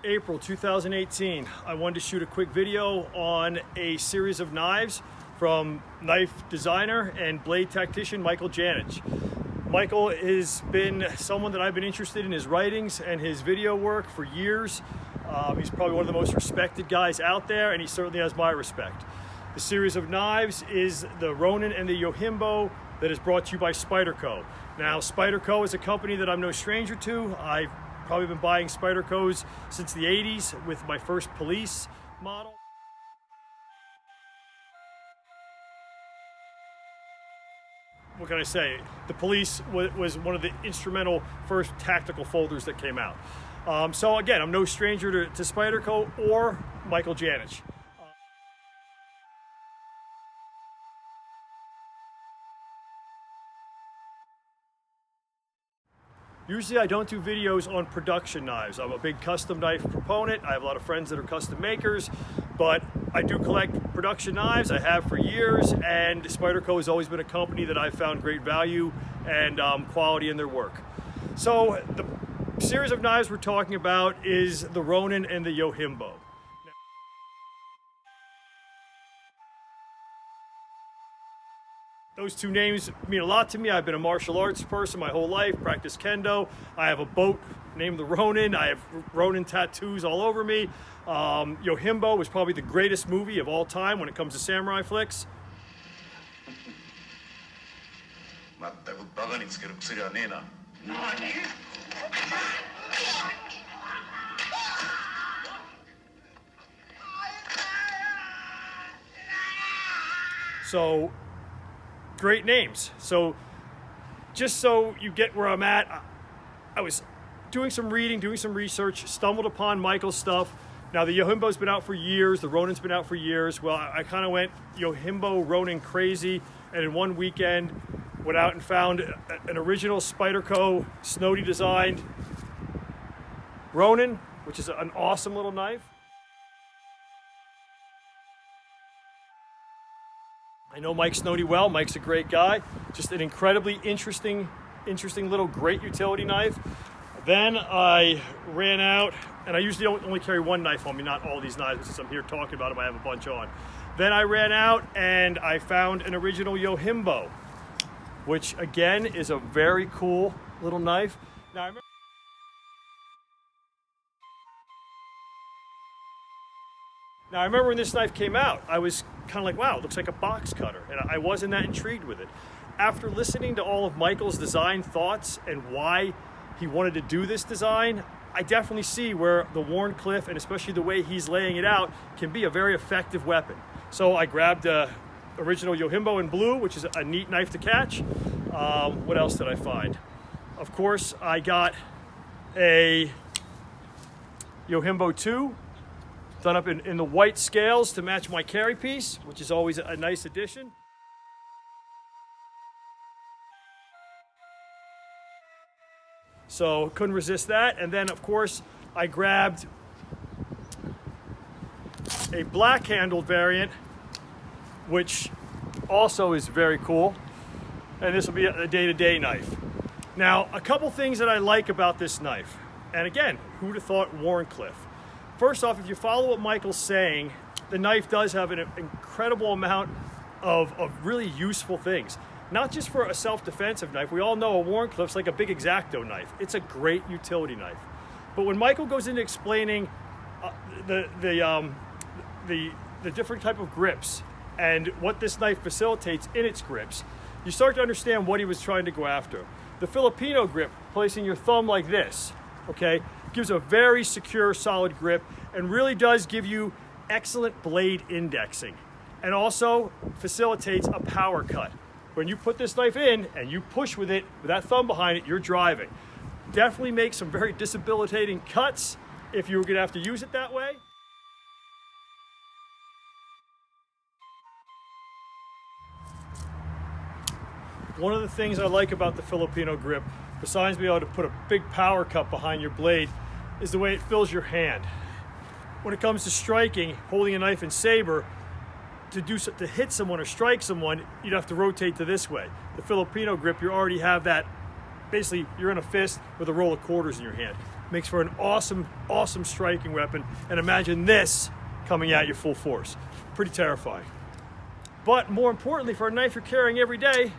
April 2018, I wanted to shoot a quick video on a series of knives from knife designer and blade tactician Michael Janich. Michael has been someone that I've been interested in his writings and his video work for years. He's probably one of the most respected guys out there, and he certainly has my respect. The series of knives is the Ronin and the Yojimbo that is brought to you by Spyderco. Now, Spyderco is a company that I'm no stranger to. I've probably been buying Spydercos since the 80s with my first police model. What can I say? The police was one of the instrumental first tactical folders that came out. So again, I'm no stranger to Spyderco or Michael Janich. Usually I don't do videos on production knives. I'm a big custom knife proponent. I have a lot of friends that are custom makers, but I do collect production knives. I have for years, and Spyderco has always been a company that I've found great value and quality in their work. So the series of knives we're talking about is the Ronin and the Yojimbo. Those two names mean a lot to me. I've been a martial arts person my whole life, practiced kendo. I have a boat named the Ronin. I have Ronin tattoos all over me. Yojimbo was probably the greatest movie of all time when it comes to samurai flicks. So, great names. So just so you get where I'm at, I was doing some reading, doing some research, stumbled upon Michael's stuff. Now the Yojimbo's been out for years, the Ronin's been out for years. Well, I kind of went Yojimbo, Ronin crazy, and in one weekend went out and found an original Spyderco Snody designed Ronin, which is an awesome little knife. I know Mike Snody well. Mike's a great guy. Just an incredibly interesting little great utility knife. Then I ran out, and I usually only carry one knife on me, not all these knives. Since I'm here talking about them, I have a bunch on. Then I ran out and I found an original Yojimbo, which again is a very cool little knife. Now I remember when this knife came out, I was kind of like, wow, it looks like a box cutter. And I wasn't that intrigued with it. After listening to all of Michael's design thoughts and why he wanted to do this design, I definitely see where the Wharncliffe, and especially the way he's laying it out, can be a very effective weapon. So I grabbed the original Yojimbo in blue, which is a neat knife to catch. What else did I find? Of course, I got a Yojimbo 2, done up in the white scales to match my carry piece, which is always a nice addition. So couldn't resist that. And then of course I grabbed a black handled variant, which also is very cool. And this will be a day-to-day knife. Now, a couple things that I like about this knife. And again, who'd have thought Wharncliffe? First off, if you follow what Michael's saying, the knife does have an incredible amount of really useful things. Not just for a self-defensive knife. We all know a Wharncliffe's like a big X-Acto knife. It's a great utility knife. But when Michael goes into explaining the different type of grips and what this knife facilitates in its grips, you start to understand what he was trying to go after. The Filipino grip, placing your thumb like this, okay, gives a very secure, solid grip and really does give you excellent blade indexing, and also facilitates a power cut. When you put this knife in and you push with it, with that thumb behind it, you're driving. Definitely make some very debilitating cuts if you were gonna have to use it that way. One of the things I like about the Filipino grip, besides being able to put a big power cut behind your blade, is the way it fills your hand. When it comes to striking, holding a knife and saber, to hit someone or strike someone, you'd have to rotate to this way. The Filipino grip, you already have that, basically you're in a fist with a roll of quarters in your hand. makes for an awesome, awesome striking weapon. And imagine this coming at you full force. Pretty terrifying. But more importantly, for a knife you're carrying every day,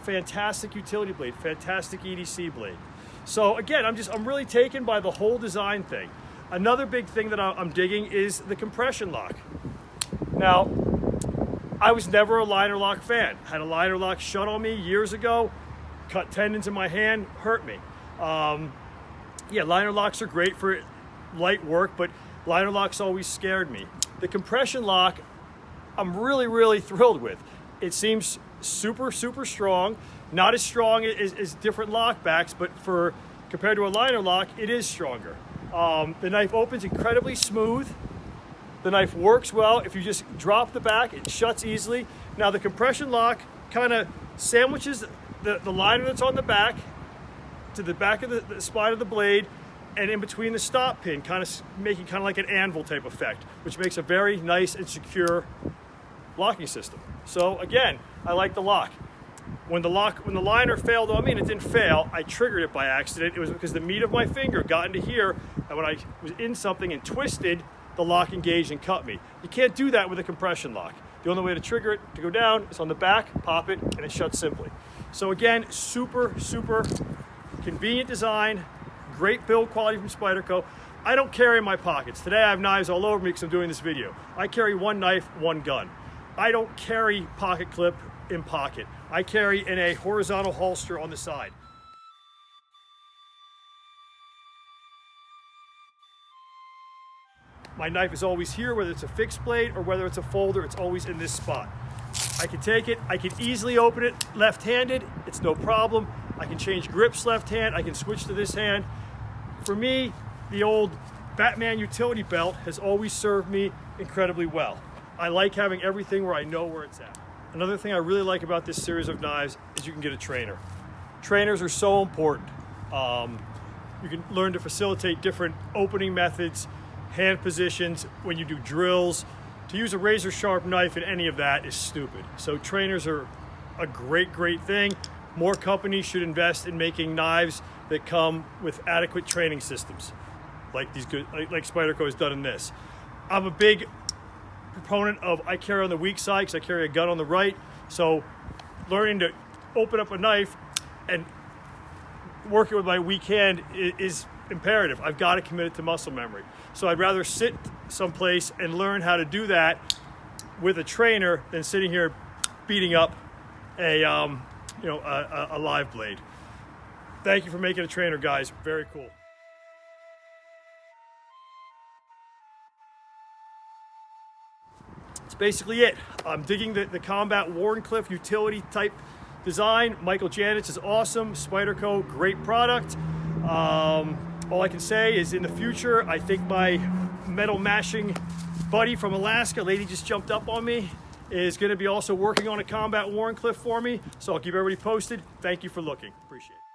fantastic utility blade, fantastic EDC blade. So again, I'm really taken by the whole design thing. Another big thing that I'm digging is the compression lock. Now, I was never a liner lock fan. Had a liner lock shut on me years ago, cut tendons in my hand, hurt me. Yeah, liner locks are great for light work, but liner locks always scared me. The compression lock, I'm really, really thrilled with. It seems super, super strong. Not as strong as different lockbacks, but compared to a liner lock, it is stronger. The knife opens incredibly smooth. The knife works well. If you just drop the back, it shuts easily. Now the compression lock kind of sandwiches the liner that's on the back to the back of the spine of the blade, and in between the stop pin, making kind of like an anvil type effect, which makes a very nice and secure locking system. So again, I like the lock. When the liner failed on me, and it didn't fail, I triggered it by accident. It was because the meat of my finger got into here, and when I was in something and twisted, the lock engaged and cut me. You can't do that with a compression lock. The only way to trigger it, to go down, is on the back, pop it, and it shuts simply. So again, super, super convenient design, great build quality from Spyderco. I don't carry in my pockets. Today I have knives all over me because I'm doing this video. I carry one knife, one gun. I don't carry pocket clip in pocket. I carry in a horizontal holster on the side. My knife is always here, whether it's a fixed blade or whether it's a folder, it's always in this spot. I can take it, I can easily open it left-handed, it's no problem. I can change grips left-hand, I can switch to this hand. For me, the old Batman utility belt has always served me incredibly well. I like having everything where I know where it's at. Another thing I really like about this series of knives is you can get a trainer. Trainers are so important. You can learn to facilitate different opening methods, hand positions, when you do drills. To use a razor sharp knife in any of that is stupid. So trainers are a great, great thing. More companies should invest in making knives that come with adequate training systems, like Spyderco has done in this. I'm a big proponent of I carry on the weak side because I carry a gun on the right. So learning to open up a knife and work it with my weak hand is imperative. I've got to commit it to muscle memory. So I'd rather sit someplace and learn how to do that with a trainer than sitting here beating up a live blade. Thank you for making a trainer, guys. Very cool. That's basically it. I'm digging the Combat Wharncliffe utility type design. Michael Janich is awesome. Spyderco, great product. All I can say is in the future, I think my metal mashing buddy from Alaska, lady just jumped up on me, is going to be also working on a Combat Wharncliffe for me. So I'll keep everybody posted. Thank you for looking. Appreciate it.